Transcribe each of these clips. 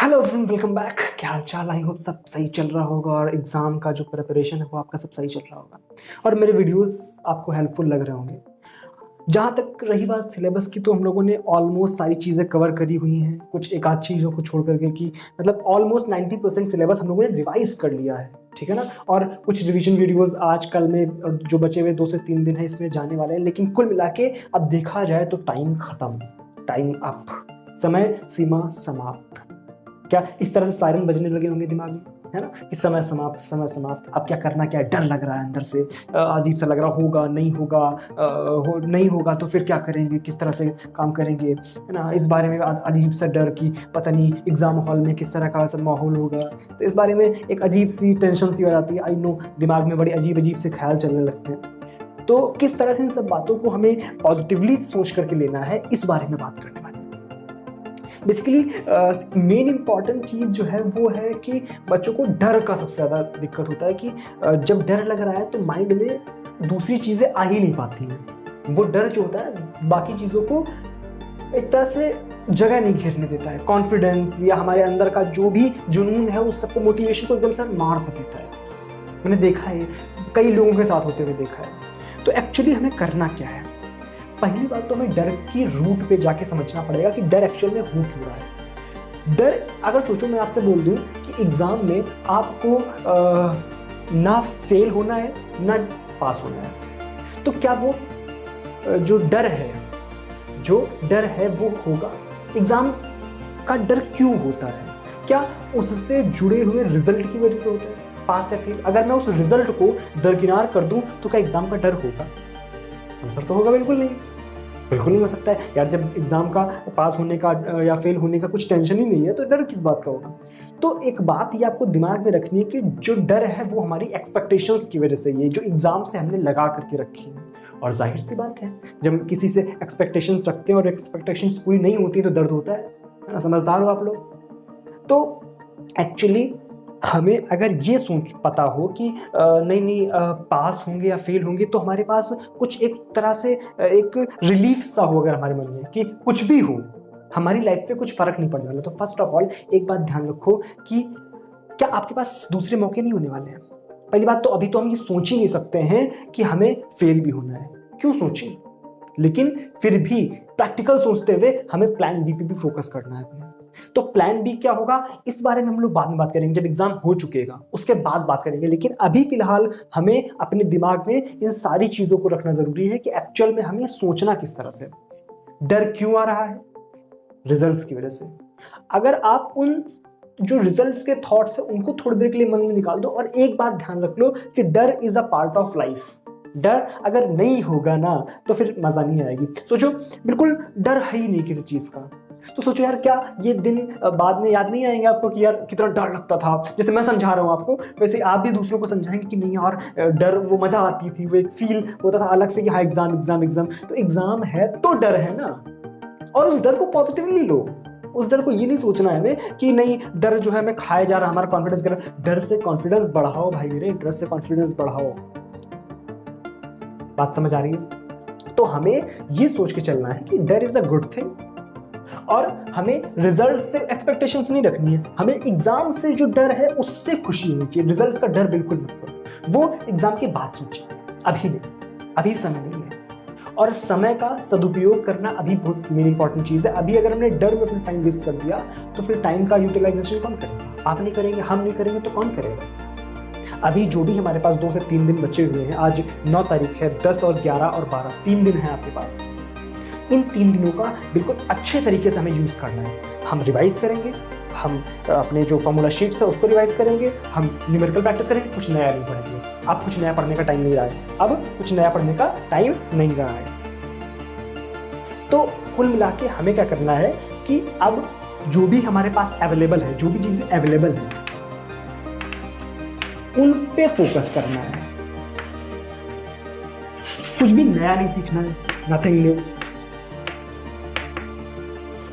Hello friend, welcome back. क्या हाल चाल? I hope सब सही चल रहा होगा और एग्ज़ाम का जो प्रिपरेशन है वो आपका सब सही चल रहा होगा और मेरे वीडियोस आपको हेल्पफुल लग रहे होंगे। जहाँ तक रही बात सिलेबस की, तो हम लोगों ने ऑलमोस्ट सारी चीज़ें कवर करी हुई हैं, कुछ एक आध चीज़ों को छोड़ करके कि मतलब ऑलमोस्ट 90% सिलेबस हम लोगों ने रिवाइज कर लिया है, ठीक है ना। और कुछ रिवीजन वीडियोस आज कल में जो बचे हुए 2 से 3 दिन है इसमें जाने वाले हैं, लेकिन कुल मिला के अब देखा जाए तो टाइम खत्म, टाइम अप, समय सीमा समाप्त। क्या इस तरह से सायरन बजने लगे होंगे दिमाग में, है ना, कि समय समाप्त, समय समाप्त। अब क्या करना, क्या है, डर लग रहा है अंदर से, अजीब सा लग रहा, होगा नहीं होगा, नहीं होगा तो फिर क्या करेंगे, किस तरह से काम करेंगे, है ना। इस बारे में अजीब सा डर कि पता नहीं एग्जाम हॉल में किस तरह का सब माहौल होगा, तो इस बारे में एक अजीब सी टेंशन सी हो जाती है। आई नो, दिमाग में बड़े अजीब अजीब से ख्याल चलने लगते हैं। तो किस तरह से इन सब बातों को हमें पॉजिटिवली सोच करके लेना है, इस बारे में बात करने वाले। बेसिकली मेन इंपॉर्टेंट चीज़ जो है वो है कि बच्चों को डर का सबसे ज़्यादा दिक्कत होता है कि जब डर लग रहा है तो माइंड में दूसरी चीज़ें आ ही नहीं पाती हैं। वो डर जो होता है बाकी चीज़ों को एक तरह से जगह नहीं घेरने देता है। कॉन्फिडेंस या हमारे अंदर का जो भी जुनून है उस सबको, मोटिवेशन को एकदम से मार सकता है। मैंने देखा है, कई लोगों के साथ होते हुए देखा है। तो एक्चुअली हमें करना क्या है? पहली बात तो हमें डर की रूट पे जाके समझना पड़ेगा कि डर एक्चुअल में हो क्यों रहा है। डर, अगर सोचो मैं आपसे बोल दूं कि एग्जाम में आपको ना फेल होना है ना पास होना है, तो क्या वो जो डर है वो होगा? एग्जाम का डर क्यों होता है? क्या उससे जुड़े हुए रिजल्ट की वजह से होता है, पास या फेल? अगर मैं उस रिजल्ट को दरकिनार कर दूं तो क्या एग्जाम का डर होगा? आंसर तो होगा बिल्कुल नहीं, बिल्कुल नहीं हो सकता है यार। जब एग्जाम का पास होने का या फेल होने का कुछ टेंशन ही नहीं है तो डर किस बात का होगा? तो एक बात ये आपको दिमाग में रखनी है कि जो डर है वो हमारी एक्सपेक्टेशंस की वजह से, ये जो एग्जाम से हमने लगा करके रखी है। और जाहिर सी बात है, जब किसी से एक्सपेक्टेशंस रखते हैं और एक्सपेक्टेशंस पूरी नहीं होती तो दर्द होता है ना। समझदार हो आप लोग? तो एक्चुअली हमें अगर ये सोच पता हो कि नहीं पास होंगे या फेल होंगे, तो हमारे पास कुछ एक तरह से एक रिलीफ सा हो अगर हमारे मन में कि कुछ भी हो हमारी लाइफ पे कुछ फर्क नहीं पड़ने वाला, तो फर्स्ट ऑफ ऑल एक बात ध्यान रखो कि क्या आपके पास दूसरे मौके नहीं होने वाले हैं। पहली बात तो अभी तो हम ये सोच ही नहीं सकते हैं कि हमें फेल भी होना है, क्यों सोचें? लेकिन फिर भी प्रैक्टिकल सोचते हुए हमें प्लान बी पे भी फोकस करना है। तो प्लान बी क्या होगा, इस बारे में हम लोग बाद में बात करेंगे, जब एग्जाम हो चुकेगा उसके बाद बात करेंगे। लेकिन अभी फिलहाल हमें अपने दिमाग में इन सारी चीजों को रखना जरूरी है कि एक्चुअल में हमें सोचना किस तरह से। डर क्यों आ रहा है? रिजल्ट्स की वजह से। अगर आप उन जो रिजल्ट्स के थॉट्स है उनको थोड़ी देर के लिए मन में निकाल दो और एक बात ध्यान रख लो कि डर is a part of life. डर अगर नहीं होगा ना तो फिर मजा नहीं आएगी। सोचो, बिल्कुल डर है ही नहीं किसी चीज का, तो सोचो यार, क्या ये दिन बाद में याद नहीं आएंगे आपको कि यार कितना डर लगता था? जैसे मैं समझा रहा हूँ आपको, वैसे आप भी दूसरों को समझाएंगे कि नहीं यार, डर, वो मजा आती थी, वो एक फील होता था अलग से कि हाँ एग्जाम एग्जाम एग्जाम। तो एग्जाम है तो डर है ना, और उस डर को पॉजिटिवली लो। उस डर को ये नहीं सोचना है हमें कि नहीं डर जो है हमें खाए जा रहा, हमारा कॉन्फिडेंस कर रहा। डर से कॉन्फिडेंस बढ़ाओ भाई मेरे, डर से कॉन्फिडेंस बढ़ाओ। बात समझ आ रही है? तो हमें ये सोच के चलना है कि डर इज अ गुड थिंग, और हमें रिजल्ट से एक्सपेक्टेशंस नहीं रखनी है। हमें एग्जाम से जो डर है उससे खुशी होनी चाहिए। रिजल्ट्स का डर बिल्कुल मत करो, वो एग्जाम के बाद सोचिए, अभी नहीं, अभी समय नहीं है। और समय का सदुपयोग करना अभी बहुत मेन इंपॉर्टेंट चीज है। अभी अगर हमने डर में अपना टाइम वेस्ट कर दिया तो फिर टाइम का यूटिलाइजेशन कौन करेगा? आप नहीं करेंगे, हम नहीं करेंगे तो कौन करेगा? अभी जो भी हमारे पास 2 से 3 दिन बचे हुए हैं, आज 9 तारीख है, 10 और 11 और 12 3 दिन है आपके पास। इन 3 दिनों का बिल्कुल अच्छे तरीके से हमें यूज करना है। हम रिवाइज करेंगे, हम अपने जो फॉर्मूला शीट्स है उसको रिवाइज करेंगे, हम न्यूमेरिकल प्रैक्टिस करेंगे, कुछ नया नहीं पढ़ेंगे। अब कुछ नया पढ़ने का टाइम नहीं रहा है, अब कुछ नया पढ़ने का टाइम नहीं रहा है। तो कुल मिला के हमें क्या करना है कि अब जो भी हमारे पास अवेलेबल है, जो भी चीजें अवेलेबल है, उन पे फोकस करना है। कुछ भी नया नहीं सीखना है, नथिंग न्यू।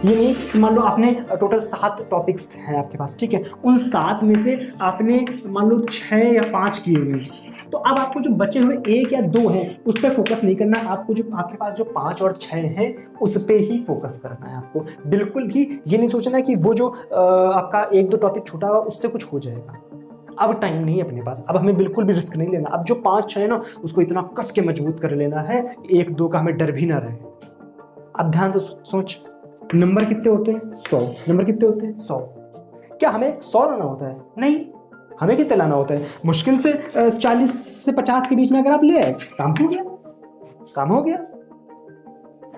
ये नहीं, मान लो आपने टोटल 7 टॉपिक्स हैं आपके पास, ठीक है, उन 7 में से आपने मान लो 6 या 5 किए हुए हैं, तो अब आपको जो बचे हुए 1 या 2 हैं उस पर फोकस नहीं करना, आपको जो आपके पास जो 5 और 6 हैं उस पे ही फोकस करना है। आपको बिल्कुल भी ये नहीं सोचना कि वो जो आपका 1-2 टॉपिक छूटा हुआ उससे कुछ हो जाएगा। अब टाइम नहीं है अपने पास, अब हमें बिल्कुल भी रिस्क नहीं लेना। अब जो 5-6 है ना उसको इतना कस के मजबूत कर लेना है, 1-2 का हमें डर भी ना रहे। अब ध्यान से सोच, नंबर कितने होते हैं? 100। नंबर कितने होते हैं? 100। क्या हमें 100 लाना होता है? नहीं, हमें कितने लाना होता है? मुश्किल से 40 से 50 के बीच में अगर आप ले आए, काम हो गया, काम हो गया।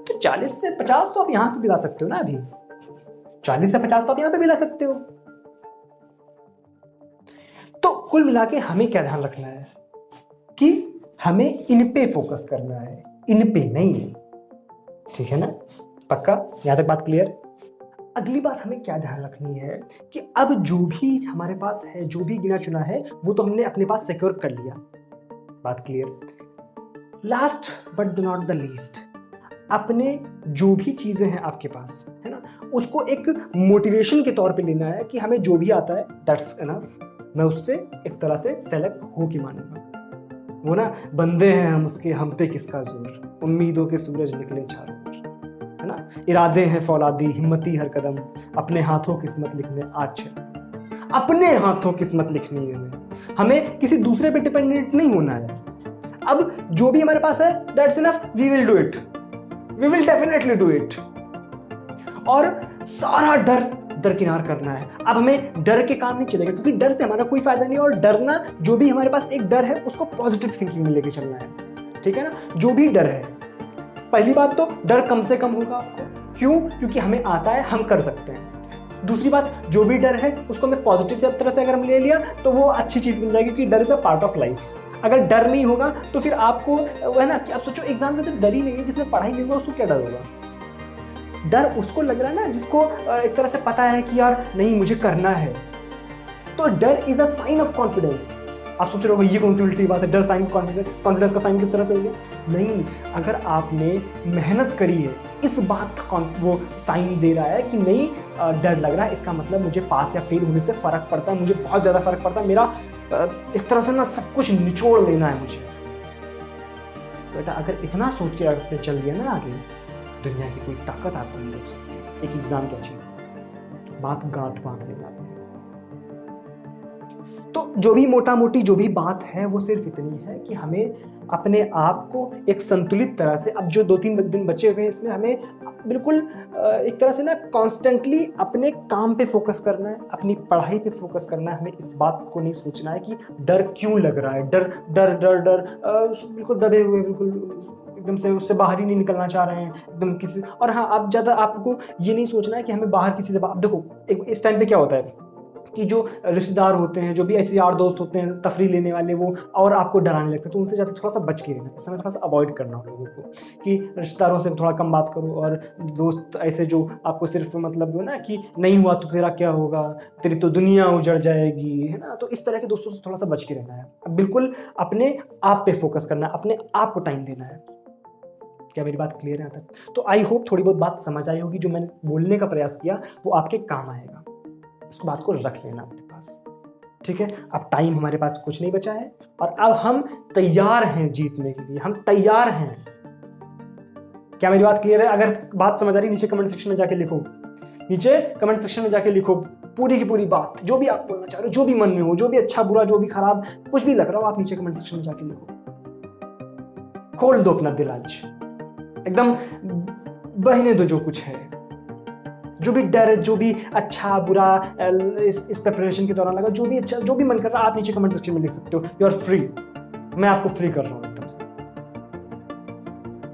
तो 40 से 50 तो आप यहां पे भी ला सकते हो ना, अभी 40 से 50 तो आप यहां पे भी ला सकते हो। तो कुल मिला के हमें क्या ध्यान रखना है कि हमें इन पे फोकस करना है, इन पे नहीं। ठीक है ना? पक्का? यहां तक बात क्लियर? अगली बात हमें क्या ध्यान रखनी है कि अब जो भी हमारे पास है, जो भी गिना चुना है, वो तो हमने अपने पास सिक्योर कर लिया। बात clear? Last but not the least, अपने जो भी चीजें हैं आपके पास, है ना, उसको एक मोटिवेशन के तौर पे लेना है कि हमें जो भी आता है दैट्स इनफ, मैं उससे एक तरह से सेलेक्ट हो के मानूंगा। वो ना, बंदे हैं हम उसके, हम पे किसका जोर, उम्मीदों के सूरज निकले चारों ओर, है ना, इरादे हैं फौलादी, हिम्मती हर कदम, अपने हाथों किस्मत लिखने आज चले। अपने हाथों किस्मत लिखनी है हमें किसी दूसरे पे डिपेंडेंट नहीं होना है। अब जो भी हमारे पास है that's enough, we will do it, we will definitely do it. और सारा डर दरकिनार करना है। अब हमें डर के काम नहीं चलेगा, क्योंकि डर से हमारा कोई फायदा नहीं है। और डरना, जो भी हमारे पास एक डर है उसको पॉजिटिव थिंकिंग में लेके चलना है। ठीक है ना? जो भी डर है, पहली बात तो डर कम से कम होगा आपको। क्यों? क्योंकि हमें आता है, हम कर सकते हैं। दूसरी बात, जो भी डर है उसको हमें पॉजिटिव तरह से अगर हम ले लिया तो वो अच्छी चीज बन जाएगी, क्योंकि डर is a part of life. अगर डर नहीं होगा तो फिर आपको, है ना, कि आप सोचो एग्जाम में तो डर ही नहीं है, जिसने पढ़ाई नहीं होगा उसको क्या डर होगा? डर उसको लग रहा है ना जिसको एक तरह से पता है कि यार नहीं, मुझे करना है। तो डर is a sign of confidence. आप सोच रहे हो ये कौन सी उल्टी बात है, डर साइन कॉन्फिडेंस का साइन किस तरह से हो गया? नहीं, अगर आपने मेहनत करी है, इस बात का वो साइन दे रहा है कि नहीं, डर लग रहा है, इसका मतलब मुझे पास या फेल होने से फर्क पड़ता है, मुझे बहुत ज्यादा फर्क पड़ता है, मेरा एक तरह से ना सब कुछ निचोड़ लेना है मुझे। बेटा अगर इतना सोच के आपने चल लिया ना आगे, दुनिया की कोई ताकत आपको नहीं रोक सकती। एक एग्जाम क्या चीज है, बात गांठ बांध ले जाती है। तो जो भी मोटा मोटी जो भी बात है वो सिर्फ इतनी है कि हमें अपने आप को एक संतुलित तरह से, अब जो 2-3 दिन बचे हुए हैं इसमें हमें बिल्कुल एक तरह से ना कॉन्स्टेंटली अपने काम पे फोकस करना है, अपनी पढ़ाई पे फोकस करना है। हमें इस बात को नहीं सोचना है कि डर क्यों लग रहा है, डर डर डर डर बिल्कुल दबे हुए, बिल्कुल एकदम से उससे बाहर ही नहीं निकलना चाह रहे हैं एकदम किसी। और हाँ, अब ज़्यादा आपको ये नहीं सोचना है कि हमें बाहर किसी से देखो इस टाइम पे क्या होता है कि जो रिश्तेदार होते हैं, जो भी ऐसे यार दोस्त होते हैं तफरी लेने वाले, वो और आपको डराने लगते हैं, तो उनसे ज़्यादा थोड़ा सा बच के रहना, इस समय थोड़ा सा अवॉइड करना लोगों को, कि रिश्तेदारों से थोड़ा कम बात करो। और दोस्त ऐसे जो आपको सिर्फ मतलब ना कि नहीं हुआ तो तेरा क्या होगा, तेरी तो दुनिया उजड़ जाएगी, है ना, तो इस तरह के दोस्तों से थोड़ा सा बच के रहना है। अब बिल्कुल अपने आप पे फोकस करना है, अपने आप को टाइम देना है। क्या मेरी बात क्लियर है यहाँ तक? तो आई होप थोड़ी बहुत बात समझ आई होगी। जो मैंने बोलने का प्रयास किया वो आपके काम आएगा, उस बात को रख लेना अपने पास। ठीक है? अब टाइम हमारे पास कुछ नहीं बचा है और अब हम तैयार हैं जीतने के लिए, हम तैयार हैं। क्या मेरी बात क्लियर है? अगर बात समझ आ रही, नीचे कमेंट सेक्शन में जाके लिखो, नीचे कमेंट सेक्शन में जाके लिखो पूरी की पूरी बात, जो भी आप बोलना चाह रहे हो, जो भी मन में हो, जो भी अच्छा बुरा, जो भी खराब, कुछ भी लग रहा हो, आप नीचे कमेंट सेक्शन में जाके लिखो। खोल दो अपना दिल, आज एकदम बहने दो जो कुछ है, जो भी डर, जो भी अच्छा बुरा इस प्रिपरेशन के दौरान लगा, जो भी अच्छा, जो भी मन कर रहा है, आप नीचे कमेंट सेक्शन में लिख सकते हो। यू आर फ्री, मैं आपको फ्री कर रहा हूं एकदम से।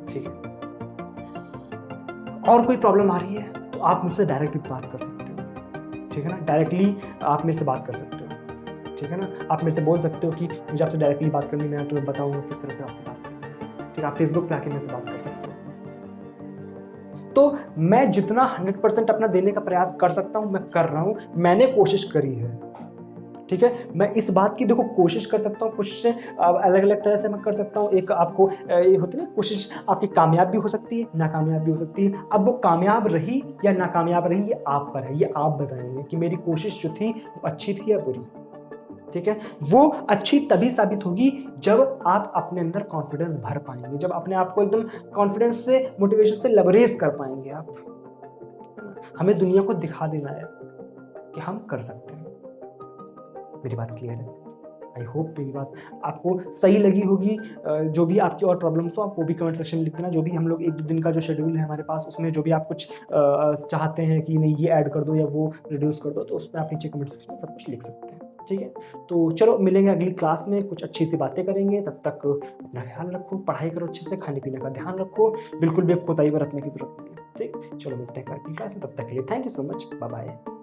ठीक है? और कोई प्रॉब्लम आ रही है तो आप मुझसे डायरेक्टली बात कर सकते हो। ठीक है ना? डायरेक्टली आप मेरे से बात कर सकते हो। ठीक है ना? आप मेरे से बोल सकते हो कि मुझे आपसे डायरेक्टली बात करनी, मैं तुम्हें बताऊंगा किस तरह से आपको बात करनी है। ठीक है? आप फेसबुक पे आके मेरे से बात कर सकते हो। तो मैं जितना 100% अपना देने का प्रयास कर सकता हूं मैं कर रहा हूं, मैंने कोशिश करी है। ठीक है? मैं इस बात की देखो कोशिश कर सकता हूं, कोशिशें अलग अलग तरह से मैं कर सकता हूं। एक आपको ये होती है ना, कोशिश आपकी कामयाब भी हो सकती है, नाकामयाब भी हो सकती है। अब वो कामयाब रही या नाकामयाब रही, ये आप पर है, ये आप बताएंगे कि मेरी कोशिश जो थी वो अच्छी थी या बुरी। ठीक है। वो अच्छी तभी साबित होगी जब आप अपने अंदर कॉन्फिडेंस भर पाएंगे, जब अपने आप को एकदम कॉन्फिडेंस से, मोटिवेशन से लबरेज कर पाएंगे आप। हमें दुनिया को दिखा देना है कि हम कर सकते हैं। मेरी बात क्लियर है? आई होप मेरी बात आपको सही लगी होगी। जो भी आपकी और प्रॉब्लम्स हो आप वो भी कमेंट सेक्शन में लिख देना। जो भी हम लोग 1-2 दिन का जो शेड्यूल है हमारे पास, उसमें जो भी आप कुछ चाहते हैं कि नहीं ये ऐड कर दो या वो रिड्यूस कर दो, तो उसमें आप नीचे कमेंट सेक्शन में सब कुछ लिख सकते हैं। ठीक है, तो चलो मिलेंगे अगली क्लास में, कुछ अच्छी सी बातें करेंगे। तब तक अपना ख्याल रखो, पढ़ाई करो अच्छे से, खाने पीने का ध्यान रखो, बिल्कुल भी कोताही बरतने की जरूरत नहीं है। ठीक, चलो मिलते हैं अगली क्लास में, तब तक के लिए thank you so much, bye bye.